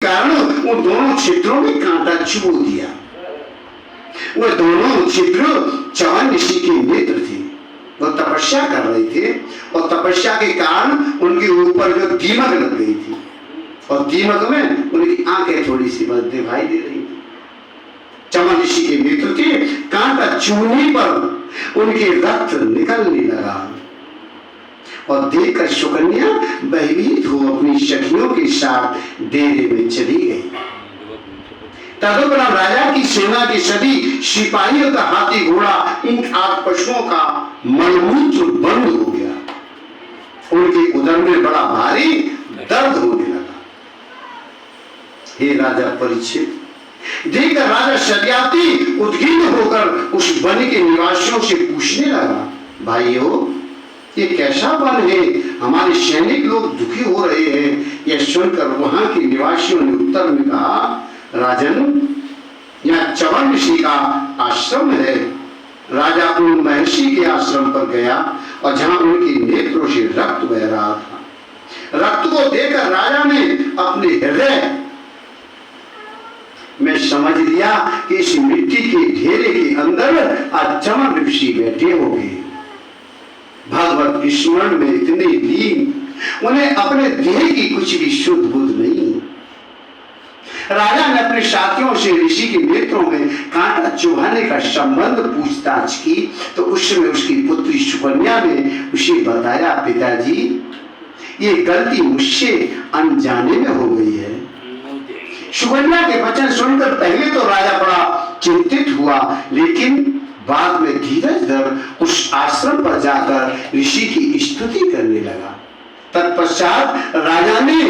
कारण उन दोनों छिद्रों में कांटा चुभो दिया। वह दोनों छिद्र च्यवन ऋषि के नेत्र थे। वो तपस्या कर रहे थे और तपस्या के कारण उनके ऊपर जो दीमक लग गई थी और दीमक में उनकी आंखें थोड़ी सी बस दिखाई दे रही थी। च्यवन ऋषि के नेत्र थे, कांटा चुभने पर उनके रक्त निकलने लगा और देखकर सुकन्या भयभीत हो अपनी सखियों के साथ डेरे में चली गई। तदुपरांत राजा की सेना के सभी सिपाहियों का हाथी घोड़ा इन आठ पशुओं का मलमूत्र बंद हो गया। उनके उदर में बड़ा भारी दर्द होने लगा। हे राजा परीक्षित, देखकर राजा सत्यार्थी उद्विग्न होकर उस वन के निवासियों से पूछने लगा, भाइयों ये कैसा वन है? हमारे सैनिक लोग दुखी हो रहे हैं। यह सुनकर वहां के निवासियों ने उत्तर में कहा, राजन यहाँ च्यवन ऋषि का आश्रम है। राजा उन महर्षि के आश्रम पर गया और जहां उनके नेत्रों से रक्त बह रहा था। रक्त को देखकर राजा ने अपने हृदय में समझ लिया कि इस मिट्टी के ढेरे के अंदर आज च्यवन ऋषि बैठे होंगे। भगवत स्मरण में इतने लीन, उन्हें अपने देह की कुछ भी शुद्ध बुद्ध नहीं। राजा ने अपने साथियों से ऋषि के नेत्रों में कांटा चुभाने का संबंध पूछताछ की तो उस समय उसकी पुत्री सुकन्या ने उसे बताया, पिताजी ये गलती मुझसे अनजाने में हो गई है। सुकन्या के वचन सुनकर पहले तो राजा बड़ा चिंतित हुआ, लेकिन बाद में धीरज धर उस आश्रम पर जाकर ऋषि की स्तुति करने लगा। तत्पश्चात राजा ने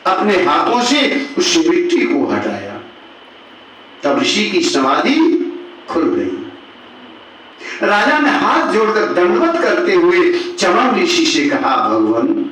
अपने हाथों से उस मिट्टी को हटाया। तब ऋषि की समाधि खुल गई। राजा ने हाथ जोड़कर दंडवत करते हुए च्यवन ऋषि से कहा, भगवान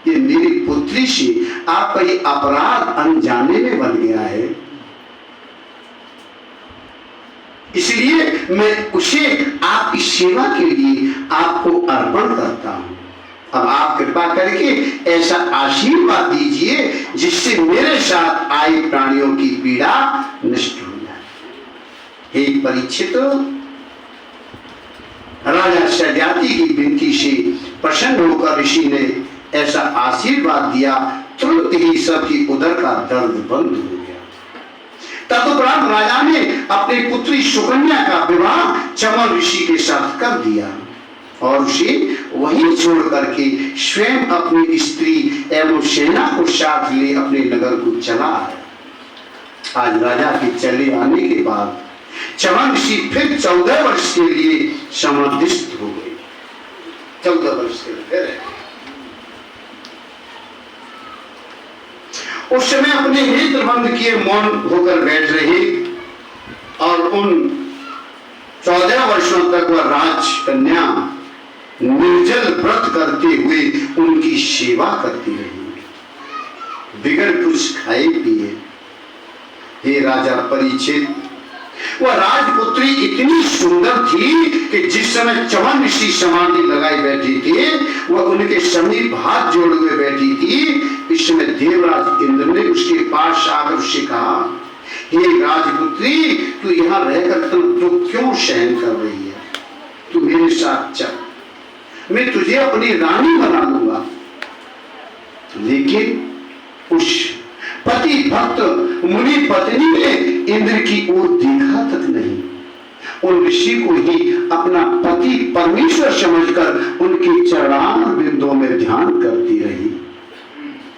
ये मेरी पुत्री से आपका ये अपराध अनजाने में बन गया है, इसलिए मैं उसे आपकी सेवा के लिए आपको अर्पण करता हूं। अब आप कृपा करके ऐसा आशीर्वाद दीजिए जिससे मेरे साथ आई प्राणियों की पीड़ा नष्ट हो जाए। हे परीक्षित, राजा सत्यार्थी की विनती से प्रसन्न होकर ऋषि ने ऐसा आशीर्वाद दिया। तुरंत ही सबकी उदर का दर्द बंद हो गया। तदुपरांत राजा ने अपनी पुत्री सुकन्या का विवाह च्यवन ऋषि के साथ कर दिया और उसे वहीं छोड़ करके स्वयं अपनी स्त्री एवं सेना को साथ ले अपने नगर को चला आया। आज राजा के चले आने के बाद च्यवन ऋषि फिर 14 वर्ष के लिए समाधिस्थ हो गए। 14 वर्ष के लिए उस समय अपने नेत्र बंद किए मौन होकर बैठ रहे और उन 14 वर्षों तक वह राजकन्या निर्जल व्रत करते हुए उनकी सेवा करती रही, बिगड़ कुछ खाए पिए। हे राजा परीक्षित, वह राजपुत्री इतनी सुंदर थी कि जिस समय च्यवन ऋषि समाधि लगाए बैठी थे वह उनके समीप हाथ जोड़े हुए बैठी थी। इस समय देवराज इंद्र ने उसके पास आकर उससे कहा, हे राजपुत्री, तू यहाँ रहकर तुम दुख क्यों सहन कर रही है? तू मेरे साथ चल, मैं तुझे अपनी रानी बना दूंगा। लेकिन उस पति भक्त मुनि पत्नी ने इंद्र की ओर देखा तक नहीं, उन ऋषि को ही अपना पति परमेश्वर समझकर उनके चरण बिंदुओं में ध्यान करती रही।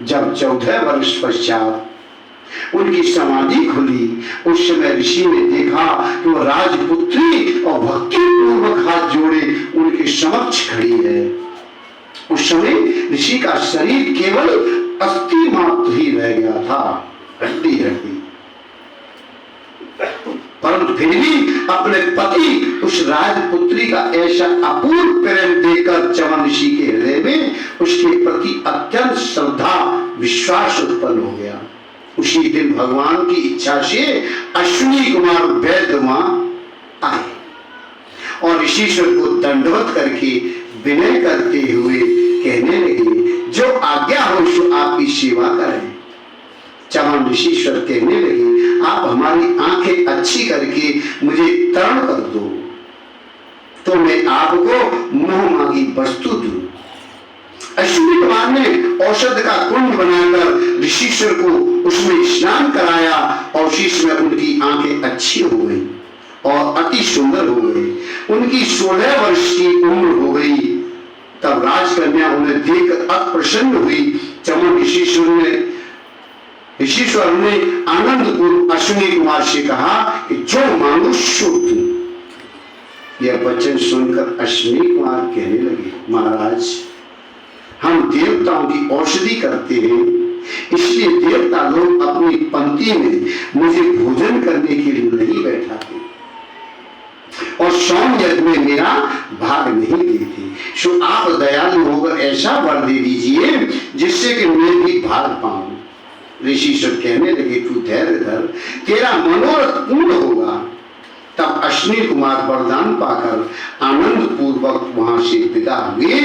जब 14 वर्ष पश्चात उनकी समाधि खुली उस समय ऋषि ने देखा कि वो राजपुत्री और भक्ति पूर्वक हाथ जोड़े उनके समक्ष खड़ी है। उस समय ऋषि का शरीर केवल अस्थि मात्र ही रह गया था, हड्डी हड्डी। परंतु फिर भी अपने पति उस राजपुत्री का ऐसा अपूर्व प्रेम देखकर च्यवन ऋषि के हृदय में उसके प्रति अत्यंत श्रद्धा विश्वास उत्पन्न हो गया। उसी दिन भगवान की इच्छा से अश्विनी कुमार वैद्य वहां आए और ऋषिश्वर को दंडवत करके विनय करते हुए कहने लगे, जो आज्ञा हो सो आपकी सेवा करें। चमन ऋषीश्वर कहने लगे, आप हमारी आंखें अच्छी करके मुझे तरण कर दो तो मैं आपको मोह मांगी वस्तु दूं। अश्विनी कुमार ने औषध का कुंड बनाकर ऋषीश्वर को उसमें स्नान कराया और शीश में उनकी आंखें अच्छी हो गई और अति सुंदर हो गई। उनकी 16 वर्ष की उम्र हो गई। तब राजकन्या उन्हें देख अति प्रसन्न हुई। चमन ऋषीश्वर ने आनंदपूर्व अश्विनी कुमार से कहा कि जो मांगो सो दूं। यह वचन सुनकर अश्विनी कुमार कहने लगे, महाराज हम देवताओं की औषधि करते हैं, इसलिए देवता लोग अपनी पंक्ति में मुझे भोजन करने के लिए नहीं बैठाते और सोम यज्ञ में मेरा भाग नहीं देते। सो आप दयालु होकर ऐसा वर दे दीजिए जिससे कि मैं भी भाग पाऊं। ऋषीश्वर कहने लगे, तू धैर्य धर, तेरा मनोरथ पूर्ण होगा। तब अश्विनी कुमार वरदान पाकर आनंद पूर्वक वहां से विदा हुए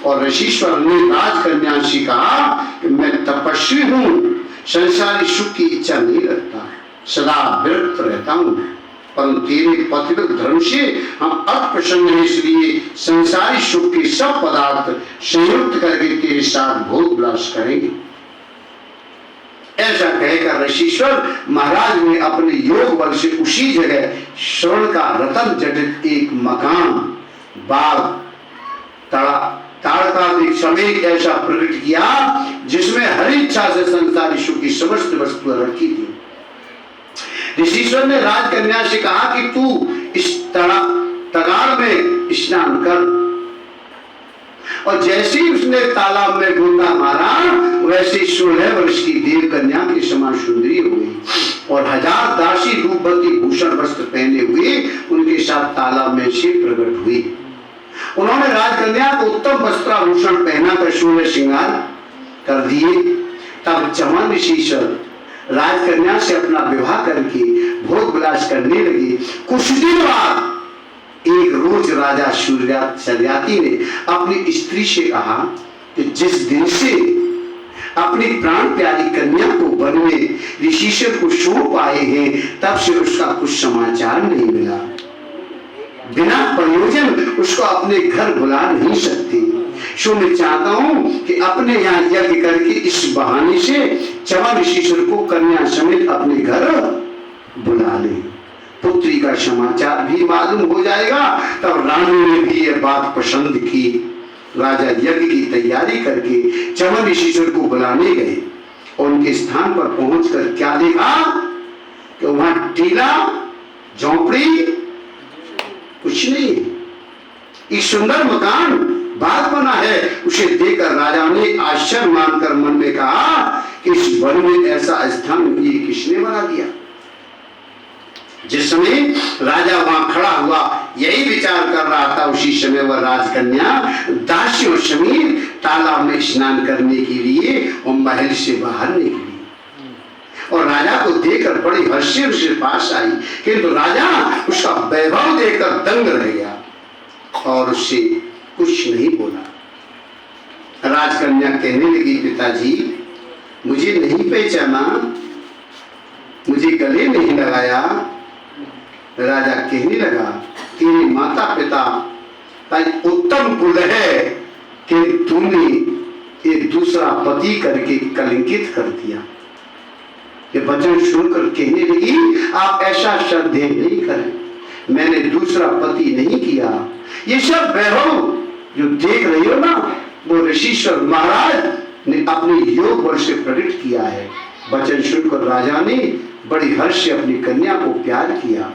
और ऋषीश्वर ने राजकन्या से कहा कि मैं तपस्वी हूं, संसारी सुख की इच्छा नहीं रखता, सदा विरक्त रहता हूं, परंतु तेरे पतिव्रत धर्म से हम अति प्रसन्न हैं, इसलिए संसारी सुख के सब पदार्थ संयुक्त करके तेरे साथ भोग विलास करेंगे। ऐसा कहकर ऋषीश्वर महाराज ने अपने योग बल से उसी जगह स्वर्ण का रतन जटित एक मकान, बाग, ताड़का समेत ऐसा प्रकट किया जिसमें हर इच्छा से संसारी सुख की समस्त वस्तुएं रखी थी। ऋषीश्वर ने राजकन्या से कहा कि तू इस तगाड़ में स्नान कर, और जैसे ही उसने तालाब में गोता मारा वैसे 16 वर्ष की देव कन्या के समान सुंदरी हो गई और 1000 दासी रूपवती भूषण वस्त्र पहने हुए उनके साथ तालाब में से प्रकट हुई। उन्होंने राजकन्या को उत्तम वस्त्राभूषण पहनाकर 16 श्रृंगार कर दिए। तब चमन ऋषीश्वर राजकन्या से अपना विवाह करके भोग विलास करने लगे। कुछ दिन बाद एक रोज राजा सूर्याती ने अपनी स्त्री से कहा कि जिस दिन से अपनी प्राण प्यारी कन्या को वन में ऋषीश्वर को सौंप आए हैं तब से उसका कुछ समाचार नहीं मिला। बिना प्रयोजन उसको अपने घर बुला नहीं सकती। सो मैं चाहता हूं कि अपने यहाँ यज्ञ करके इस बहाने से चमन ऋषीश्वर को कन्या समेत अपने घर बुला ले, पुत्री का समाचार भी मालूम हो जाएगा। तब रानी ने भी यह बात पसंद की। राजा यज्ञ की तैयारी करके चमन ऋषीश्वर को बुलाने गए और उनके स्थान पर पहुंचकर क्या देखा कि वहां टीला, झोंपड़ी कुछ नहीं, एक सुंदर मकान बाग बना है। उसे देखकर राजा ने आश्चर्य मानकर मन में कहा कि इस वन में ऐसा स्थान ये किसने बना दिया। जिस समय राजा वहां खड़ा हुआ यही विचार कर रहा था, उसी समय वह राजकन्या दासियों समेत तालाब में स्नान करने के लिए और महल से बाहर निकली और राजा को देखकर बड़ी हर्ष से उसके पास आई, किंतु राजा उसका वैभव देखकर दंग रह गया और उससे कुछ नहीं बोला। राजकन्या कहने लगी, पिताजी मुझे नहीं पहचाना, मुझे गले नहीं लगाया। राजा कहने लगा, तेरे माता पिता का उत्तम कुल है कि तूने एक दूसरा पति करके कलंकित कर दिया। ये वचन सुनकर कहने लगी, आप ऐसा संदेह नहीं करें, मैंने दूसरा पति नहीं किया। ये सब वैभव जो देख रही हो ना वो ऋषीश्वर महाराज ने अपने योग बल से प्रकट किया है। वचन सुनकर राजा ने बड़ी हर्ष से अपनी कन्या को प्यार किया।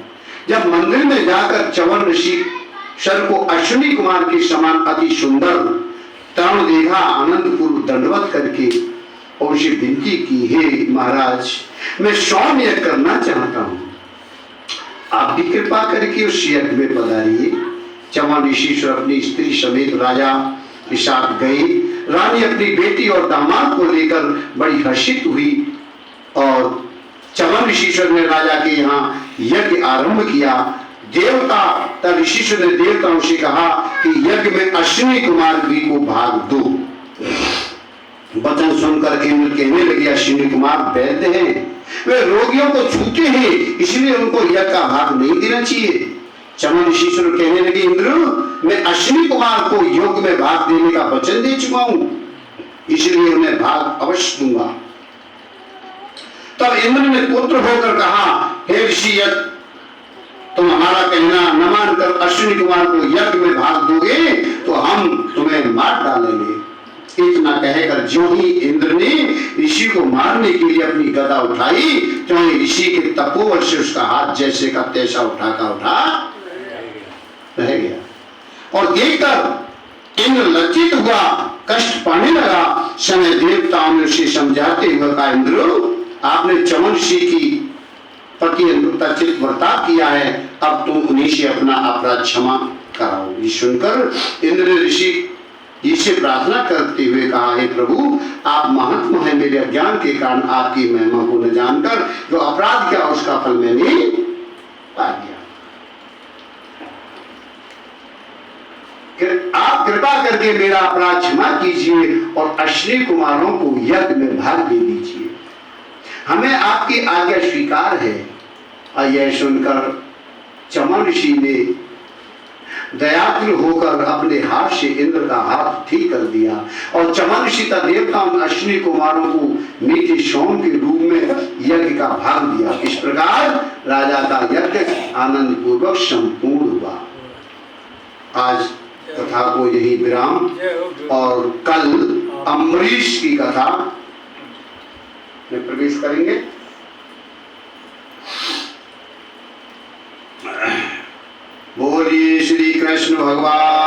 जब मंदिर में जाकर चमन ऋषीश्वर को अश्विनी कुमार के समान अति सुंदर तरुण देखा, आनंद पूर्व दंडवत करके और उसे विनती की, हे महाराज मैं सोम यज्ञ करना चाहता हूं, आप भी कृपा करके उस यज्ञ में पधारिए। चमन ऋषीश्वर अपनी स्त्री समेत राजा के साथ गए। रानी अपनी बेटी और दामाद को लेकर बड़ी हर्षित हुई और चमन ऋषीश्वर ने राजा के यहाँ यज्ञ आरंभ किया। देवता तब ऋषीश्वर ने देवताओं से कहा कि यज्ञ में अश्विनी कुमार भी को भाग दो। वचन सुनकर इंद्र कहने लगे अश्विनी कुमार वैद्य हैं, वे रोगियों को छूते हैं, इसलिए उनको यज्ञ का भाग नहीं देना चाहिए। चमन ऋषि कहने लगे इंद्र, मैं अश्विनी कुमार को योग में भाग देने का वचन दे चुका हूं, इसलिए उन्हें भाग अवश्य दूंगा। तब इंद्र ने पुत्र होकर कहा, हे ऋषि, तुम हमारा कहना न मानकर अश्विनी कुमार को यज्ञ में भाग दोगे तो हम तुम्हें मार डालेंगे। इतना कहकर ज्यों ही इंद्र ने ऋषि को मारने के लिए अपनी गदा उठाई, त्यों ही ऋषि के तपोबल से उसका हाथ जैसे का तैसा उठा रह गया। और देखकर इंद्र लज्जित हुआ, कष्ट पाने लगा। समय देवताओं ने उसे समझाते हुए कहा, इंद्र, आपने चमन ऋषि की पति चित वर्ताव किया है, अब तुम उन्हीं से अपना अपराध क्षमा कराओ। ये सुनकर इंद्र ने ऋषि जी से प्रार्थना करते हुए कहा, हे प्रभु, आप महात्मा है, मेरे अज्ञान के कारण आपकी महिमा को न जानकर जो अपराध किया उसका फल मैंने पा लिया। आप कृपा करके मेरा अपराध क्षमा कीजिए और अश्विनी कुमारों को यज्ञ में भाग दे दीजिए, हमें आपकी आज्ञा स्वीकार है। और यह सुनकर चमन ऋषि ने दयालु होकर अपने हाथ से इंद्र का हाथ ठीक कर दिया और चमन ऋषि का देवताओं अश्विनी कुमारों को मीठे सोम के रूप में यज्ञ का भाग दिया। इस प्रकार राजा का यज्ञ आनंद पूर्वक संपूर्ण हुआ। आज कथा को यही विराम, और कल अम्बरीश की कथा में प्रवेश करेंगे। बोलिए श्री कृष्ण भगवान